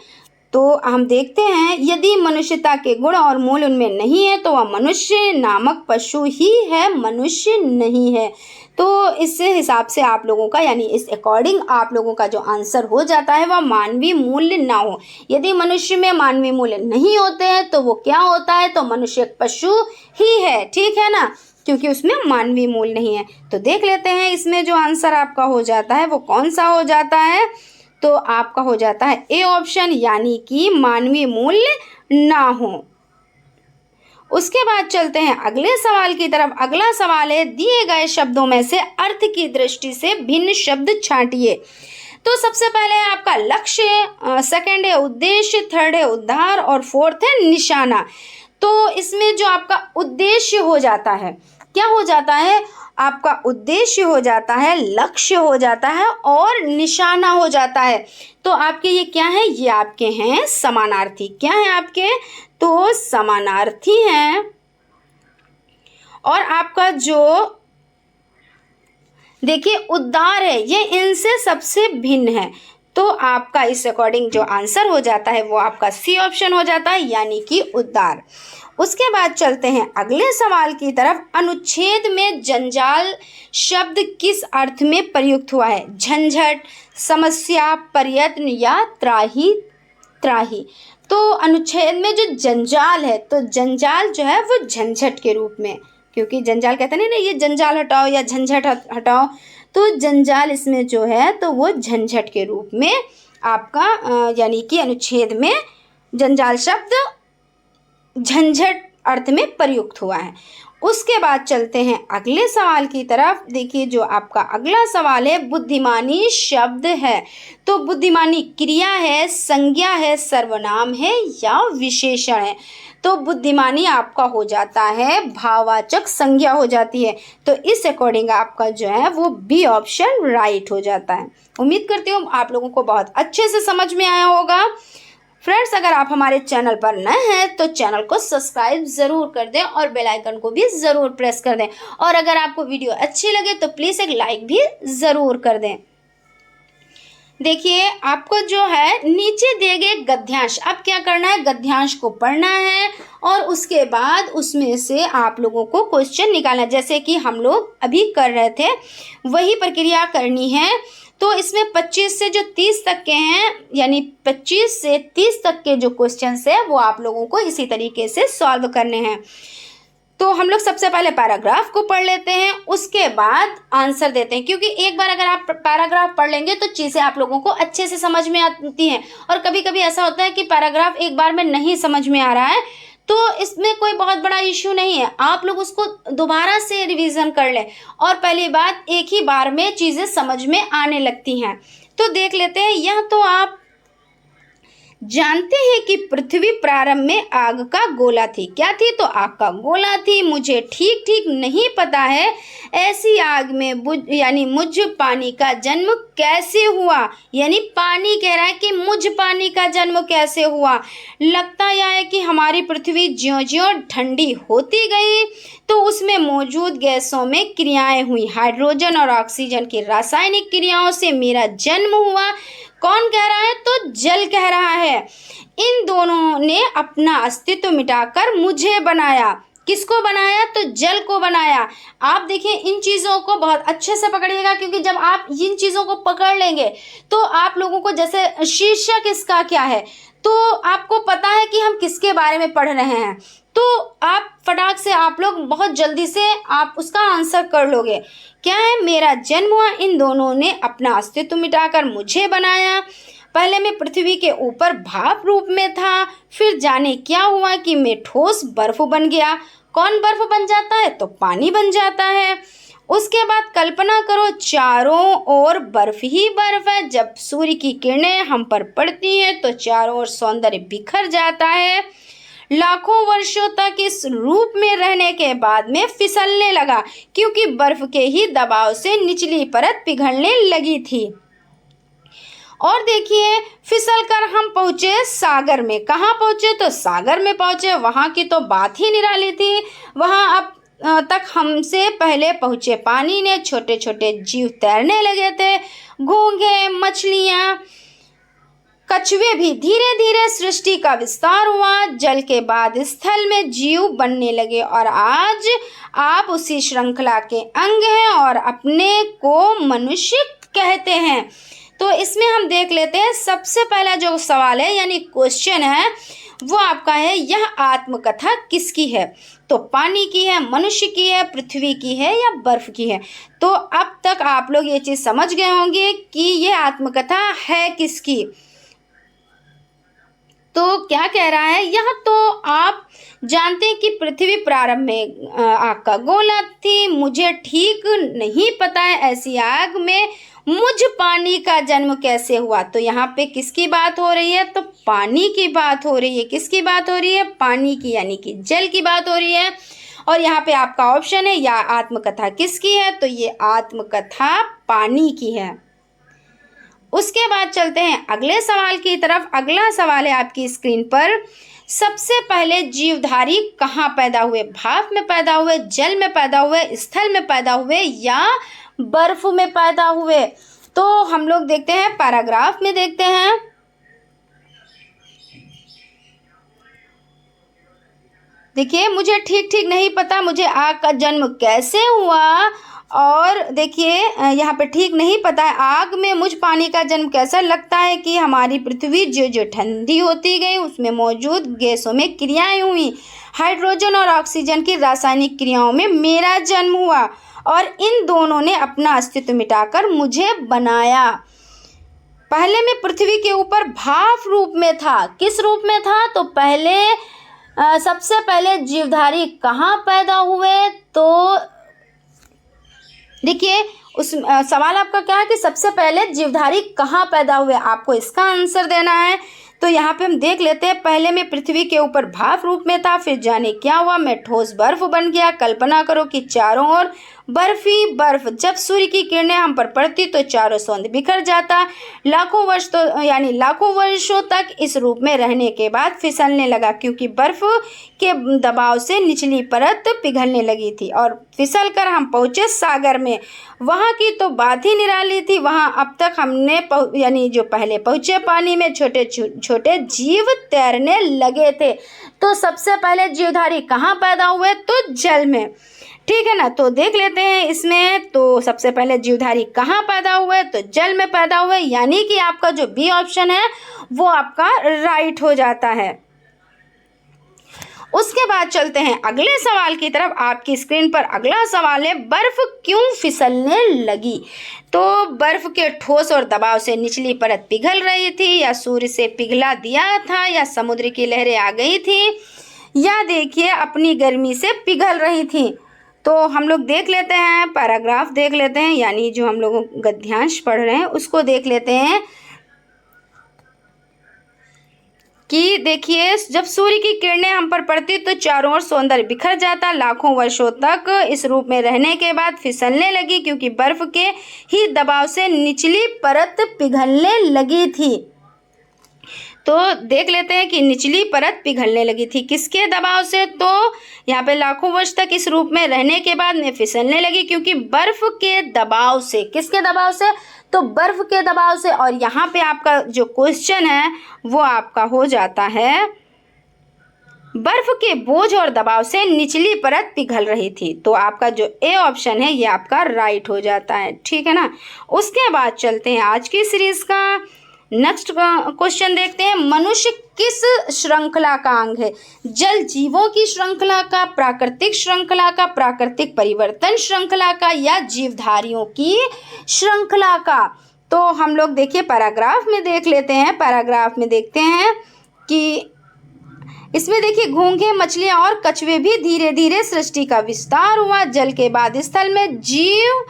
तो हम देखते हैं, यदि मनुष्यता के गुण और मूल्य उनमें नहीं है तो वह मनुष्य नामक पशु ही है, मनुष्य नहीं है। तो इस हिसाब से आप लोगों का, यानी इस अकॉर्डिंग आप लोगों का जो आंसर हो जाता है वह मानवीय मूल्य ना हो। यदि मनुष्य में मानवीय मूल्य नहीं होते हैं तो वो क्या होता है, तो मनुष्य एक पशु ही है। ठीक है ना, क्योंकि उसमें मानवीय मूल्य नहीं है। तो देख लेते हैं इसमें जो आंसर आपका हो जाता है वो कौन सा हो जाता है। तो आपका हो जाता है ए ऑप्शन, यानी कि मानवीय मूल्य ना हो। उसके बाद चलते हैं अगले सवाल की तरफ। अगला सवाल है, दिए गए शब्दों में से अर्थ की दृष्टि से भिन्न शब्द छांटिए। तो सबसे पहले है आपका लक्ष्य, सेकंड है उद्देश्य, थर्ड है उद्धार, और फोर्थ है निशाना। तो इसमें जो आपका उद्देश्य हो जाता है, क्या हो जाता है, आपका उद्देश्य हो जाता है, लक्ष्य हो जाता है, और निशाना हो जाता है। तो आपके ये क्या है, ये आपके हैं समानार्थी। क्या है आपके, तो समानार्थी हैं। और आपका जो देखिए उद्गार है ये इनसे सबसे भिन्न है। तो आपका इस अकॉर्डिंग जो आंसर हो जाता है वो आपका सी ऑप्शन हो जाता है, यानी कि उद्गार। उसके बाद चलते हैं अगले सवाल की तरफ। अनुच्छेद में जंजाल शब्द किस अर्थ में प्रयुक्त हुआ है? झंझट, समस्या, प्रयत्न या त्राही त्राही। तो अनुच्छेद में जो जंजाल है, तो जंजाल जो है वो झंझट के रूप में, क्योंकि जंजाल कहते हैं ना ये जंजाल हटाओ या झंझट हटाओ, तो जंजाल इसमें जो है तो वो झंझट के रूप में आपका यानी कि अनुच्छेद में जंजाल शब्द झंझट अर्थ में प्रयुक्त हुआ है। उसके बाद चलते हैं अगले सवाल की तरफ। देखिए जो आपका अगला सवाल है, बुद्धिमानी शब्द है तो बुद्धिमानी क्रिया है, संज्ञा है, सर्वनाम है या विशेषण है? तो बुद्धिमानी आपका हो जाता है भाववाचक संज्ञा हो जाती है। तो इस अकॉर्डिंग आपका जो है वो बी ऑप्शन राइट हो जाता है। उम्मीद करती हूँ आप लोगों को बहुत अच्छे से समझ में आया होगा। फ्रेंड्स, अगर आप हमारे चैनल पर नए हैं तो चैनल को सब्सक्राइब ज़रूर कर दें और बेल आइकन को भी ज़रूर प्रेस कर दें। और अगर आपको वीडियो अच्छी लगे तो प्लीज़ एक लाइक भी ज़रूर कर दें। देखिए आपको जो है नीचे दिए गए गद्यांश, अब क्या करना है, गद्यांश को पढ़ना है और उसके बाद उसमें से आप लोगों को क्वेश्चन निकालना है, जैसे कि हम लोग अभी कर रहे थे वही प्रक्रिया करनी है। तो इसमें 25 से जो 30 तक के हैं, यानी 25 से 30 तक के जो क्वेश्चंस है वो आप लोगों को इसी तरीके से सॉल्व करने हैं। तो हम लोग सबसे पहले पैराग्राफ को पढ़ लेते हैं, उसके बाद आंसर देते हैं, क्योंकि एक बार अगर आप पैराग्राफ पढ़ लेंगे तो चीज़ें आप लोगों को अच्छे से समझ में आती हैं। और कभी कभी ऐसा होता है कि पैराग्राफ एक बार में नहीं समझ में आ रहा है, तो इसमें कोई बहुत बड़ा इश्यू नहीं है, आप लोग उसको दोबारा से रिवीजन कर लें और पहली बात एक ही बार में चीज़ें समझ में आने लगती हैं। तो देख लेते हैं। यह तो आप जानते हैं कि पृथ्वी प्रारंभ में आग का गोला थी। क्या थी? तो आग का गोला थी। मुझे ठीक ठीक नहीं पता है ऐसी आग में यानी मुझ पानी का जन्म कैसे हुआ। यानी पानी कह रहा है कि मुझ पानी का जन्म कैसे हुआ। लगता यह है कि हमारी पृथ्वी ज्यों ज्यों ठंडी होती गई तो उसमें मौजूद गैसों में क्रियाएं हुई। हाइड्रोजन और ऑक्सीजन की रासायनिक क्रियाओं से मेरा जन्म हुआ। कौन कह रहा है? तो जल कह रहा है। इन दोनों ने अपना अस्तित्व मिटाकर मुझे बनाया। किसको बनाया? तो जल को बनाया। आप देखिए इन चीज़ों को बहुत अच्छे से पकड़िएगा, क्योंकि जब आप इन चीज़ों को पकड़ लेंगे तो आप लोगों को, जैसे शीर्षक इसका क्या है, तो आपको पता है कि हम किसके बारे में पढ़ रहे हैं, तो आप फटाक से आप लोग बहुत जल्दी से आप उसका आंसर कर लोगे। क्या है? मेरा जन्म हुआ, इन दोनों ने अपना अस्तित्व मिटाकर मुझे बनाया। पहले मैं पृथ्वी के ऊपर भाप रूप में था, फिर जाने क्या हुआ कि मैं ठोस बर्फ बन गया। कौन बर्फ बन जाता है? तो पानी बन जाता है। उसके बाद कल्पना करो चारों ओर बर्फ ही बर्फ है। जब सूर्य की किरणें हम पर पड़ती हैं तो चारों ओर सौंदर्य बिखर जाता है। लाखों वर्षों तक इस रूप में रहने के बाद में फिसलने लगा, क्योंकि बर्फ के ही दबाव से निचली परत पिघलने लगी थी। और देखिए फिसलकर हम पहुंचे सागर में। कहाँ पहुंचे? तो सागर में पहुंचे। वहां की तो बात ही निराली थी। वहां अब तक हमसे पहले पहुंचे पानी ने छोटे छोटे जीव तैरने लगे थे। घोंघे, मछलियां, कछुए भी। धीरे धीरे सृष्टि का विस्तार हुआ। जल के बाद स्थल में जीव बनने लगे और आज आप उसी श्रृंखला के अंग हैं और अपने को मनुष्य कहते हैं। तो इसमें हम देख लेते हैं सबसे पहला जो सवाल है यानी क्वेश्चन है वो आपका है, यह आत्मकथा किसकी है? तो पानी की है, मनुष्य की है, पृथ्वी की है या बर्फ की है? तो अब तक आप लोग ये चीज़ समझ गए होंगे कि ये आत्मकथा है किसकी। तो क्या कह रहा है यहाँ? तो आप जानते हैं कि पृथ्वी प्रारंभ में आग का गोला थी। मुझे ठीक नहीं पता है ऐसी आग में मुझ पानी का जन्म कैसे हुआ। तो यहाँ पे किसकी बात हो रही है? तो पानी की बात हो रही है। किसकी बात हो रही है? पानी की, यानी कि जल की बात हो रही है। और यहाँ पे आपका ऑप्शन है या आत्मकथा किसकी है? तो ये आत्मकथा पानी की है। उसके बाद चलते हैं अगले सवाल की तरफ। अगला सवाल है आपकी स्क्रीन पर, सबसे पहले जीवधारी कहाँ पैदा हुए? भाप में पैदा हुए, जल में पैदा हुए, स्थल में पैदा हुए या बर्फ में पैदा हुए? तो हम लोग देखते हैं पैराग्राफ में, देखते हैं। देखिए, मुझे ठीक ठीक नहीं पता मुझे आग का जन्म कैसे हुआ, और देखिए यहाँ पे ठीक नहीं पता है आग में मुझ पानी का जन्म कैसा लगता है कि हमारी पृथ्वी जो जो ठंडी होती गई उसमें मौजूद गैसों में क्रियाएं हुई, हाइड्रोजन और ऑक्सीजन की रासायनिक क्रियाओं में मेरा जन्म हुआ और इन दोनों ने अपना अस्तित्व मिटाकर मुझे बनाया। पहले मैं पृथ्वी के ऊपर भाप रूप में था। किस रूप में था? तो पहले सबसे पहले जीवधारी कहाँ पैदा हुए? तो देखिए उस सवाल आपका क्या है कि सबसे पहले जीवधारी कहाँ पैदा हुए, आपको इसका आंसर देना है। तो यहाँ पे हम देख लेते हैं, पहले मैं पृथ्वी के ऊपर भाप रूप में था, फिर जाने क्या हुआ, मैं ठोस बर्फ बन गया। कल्पना करो कि चारों ओर बर्फ ही बर्फ। जब सूर्य की किरणें हम पर पड़ती तो चारों सौंदर्य बिखर जाता। लाखों वर्ष तो यानी लाखों वर्षों तक इस रूप में रहने के बाद फिसलने लगा, क्योंकि बर्फ के दबाव से निचली परत पिघलने लगी थी और फिसल कर हम पहुँचे सागर में। वहाँ की तो बात ही निराली थी। वहाँ अब तक हमने यानी जो पहले पहुँचे पानी में छोटे छोटे जीव तैरने लगे थे। तो सबसे पहले जीवधारी कहाँ पैदा हुए? तो जल में। ठीक है ना। तो देख लेते हैं इसमें, तो सबसे पहले जीवधारी कहाँ पैदा हुए? तो जल में पैदा हुए, यानी कि आपका जो बी ऑप्शन है वो आपका राइट हो जाता है। उसके बाद चलते हैं अगले सवाल की तरफ। आपकी स्क्रीन पर अगला सवाल है, बर्फ क्यों फिसलने लगी? तो बर्फ के ठोस और दबाव से निचली परत पिघल रही थी, या सूर्य से पिघला दिया था, या समुद्र की लहरें आ गई थी, या देखिए अपनी गर्मी से पिघल रही थी। तो हम लोग देख लेते हैं, पैराग्राफ देख लेते हैं, यानी जो हम लोग गद्यांश पढ़ रहे हैं उसको देख लेते हैं कि देखिए जब सूर्य की किरणें हम पर पड़ती तो चारों ओर सौंदर्य बिखर जाता। लाखों वर्षों तक इस रूप में रहने के बाद फिसलने लगी, क्योंकि बर्फ के ही दबाव से निचली परत पिघलने लगी थी। तो देख लेते हैं कि निचली परत पिघलने लगी थी किसके दबाव से? तो यहाँ पे लाखों वर्ष तक इस रूप में रहने के बाद में फिसलने लगी, क्योंकि बर्फ के दबाव से। किसके दबाव से? तो बर्फ के दबाव से। और यहाँ पे आपका जो क्वेश्चन है वो आपका हो जाता है, बर्फ के बोझ और दबाव से निचली परत पिघल रही थी। तो आपका जो ए ऑप्शन है ये आपका राइट हो जाता है। ठीक है ना। उसके बाद चलते हैं आज की सीरीज का नेक्स्ट क्वेश्चन देखते हैं, मनुष्य किस श्रृंखला का अंग है? जल जीवों की श्रृंखला का, प्राकृतिक श्रृंखला का, प्राकृतिक परिवर्तन श्रृंखला का, या जीवधारियों की श्रृंखला का? तो हम लोग देखिए पैराग्राफ में देख लेते हैं। पैराग्राफ में देखते हैं कि इसमें देखिए घोंघे, मछलियां और कछुए भी धीरे धीरे सृष्टि का विस्तार हुआ। जल के बाद स्थल में जीव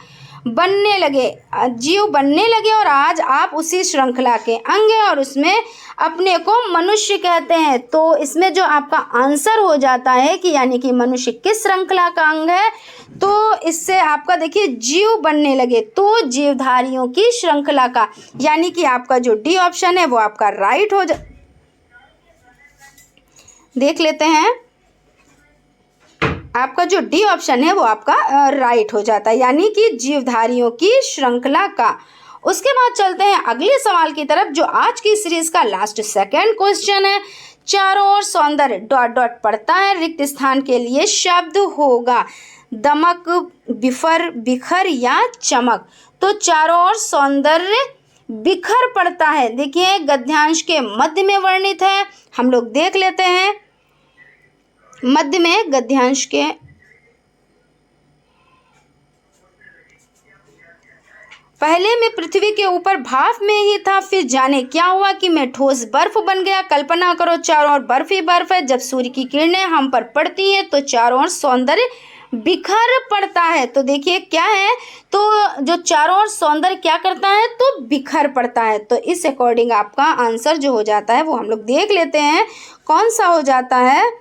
बनने लगे और आज आप उसी श्रृंखला के अंग हैं और उसमें अपने को मनुष्य कहते हैं। तो इसमें जो आपका आंसर हो जाता है कि यानी कि मनुष्य किस श्रृंखला का अंग है, तो इससे आपका देखिए जीव बनने लगे, तो जीवधारियों की श्रृंखला का, यानी कि आपका जो डी ऑप्शन है वो आपका राइट हो जा। देख लेते हैं, आपका जो डी ऑप्शन है वो आपका राइट हो जाता है, यानी कि जीवधारियों की श्रृंखला का। उसके बाद चलते हैं अगले सवाल की तरफ, जो आज की सीरीज का लास्ट सेकंड क्वेश्चन है। चारों ओर सौंदर्य डॉट डॉट पड़ता है, रिक्त स्थान के लिए शब्द होगा दमक, बिफर, बिखर या चमक। तो चारों ओर सौंदर्य बिखर पड़ता है, देखिए गद्यांश के मध्य में वर्णित है। हम लोग देख लेते हैं मध्य में गद्यांश के पहले मैं पृथ्वी के ऊपर भाप में ही था, फिर जाने क्या हुआ कि मैं ठोस बर्फ बन गया। कल्पना करो चारों ओर बर्फ ही बर्फ है। जब सूर्य की किरणें हम पर पड़ती हैं तो चारों ओर सौंदर्य बिखर पड़ता है। तो देखिए क्या है, तो जो चारों ओर सौंदर्य क्या करता है, तो बिखर पड़ता है। तो इस अकॉर्डिंग आपका आंसर जो हो जाता है वो हम लोग देख लेते हैं कौन सा हो जाता है।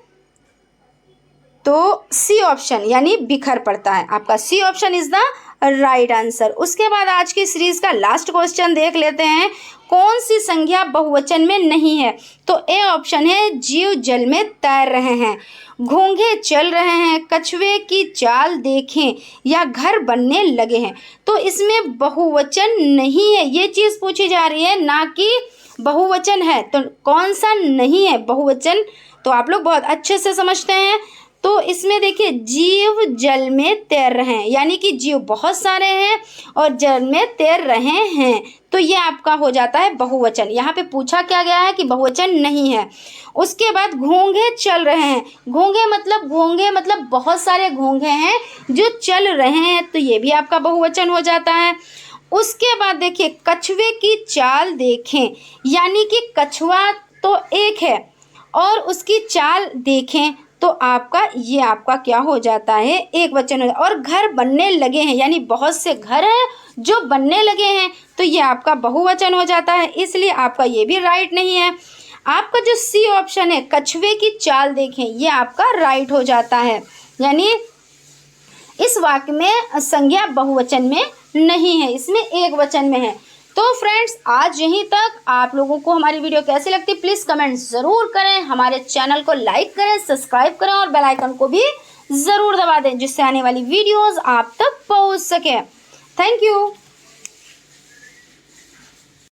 तो सी ऑप्शन यानी बिखर पड़ता है, आपका C option is the right answer. उसके बाद आज की सीरीज का लास्ट क्वेश्चन देख लेते हैं, कौन सी संज्ञा बहुवचन में नहीं है? तो ए ऑप्शन है जीव जल में तैर रहे हैं, घोंघे चल रहे हैं, कछुए की चाल देखें या घर बनने लगे हैं। तो इसमें बहुवचन नहीं है, ये चीज़ पूछी जा रही है, ना कि बहुवचन है। तो कौन सा नहीं है बहुवचन, तो आप लोग बहुत अच्छे से समझते हैं। तो इसमें देखिए जीव जल में तैर रहे हैं, यानी कि जीव बहुत सारे हैं और जल में तैर रहे हैं, तो ये आपका हो जाता है बहुवचन। यहाँ पे पूछा क्या गया है कि बहुवचन नहीं है। उसके बाद घोंघे चल रहे हैं, घोंघे मतलब बहुत सारे घोंघे हैं जो चल रहे हैं, तो ये भी आपका बहुवचन हो जाता है। उसके बाद देखिए कछुए की चाल देखें, यानी कि कछुआ तो एक है और उसकी चाल देखें, तो आपका क्या हो जाता है, एक वचन हो। और घर बनने लगे हैं, यानी बहुत से घर हैं जो बनने लगे हैं, तो ये आपका बहुवचन हो जाता है, इसलिए आपका ये भी राइट नहीं है। आपका जो सी ऑप्शन है कछुए की चाल देखें, ये आपका राइट हो जाता है, यानी इस वाक्य में संज्ञा बहुवचन में नहीं है, इसमें एक वचन में है। तो फ्रेंड्स आज यहीं तक। आप लोगों को हमारी वीडियो कैसी लगती प्लीज़ कमेंट ज़रूर करें, हमारे चैनल को लाइक करें, सब्सक्राइब करें और बेल आइकन को भी ज़रूर दबा दें, जिससे आने वाली वीडियोस आप तक पहुंच सके। Thank you.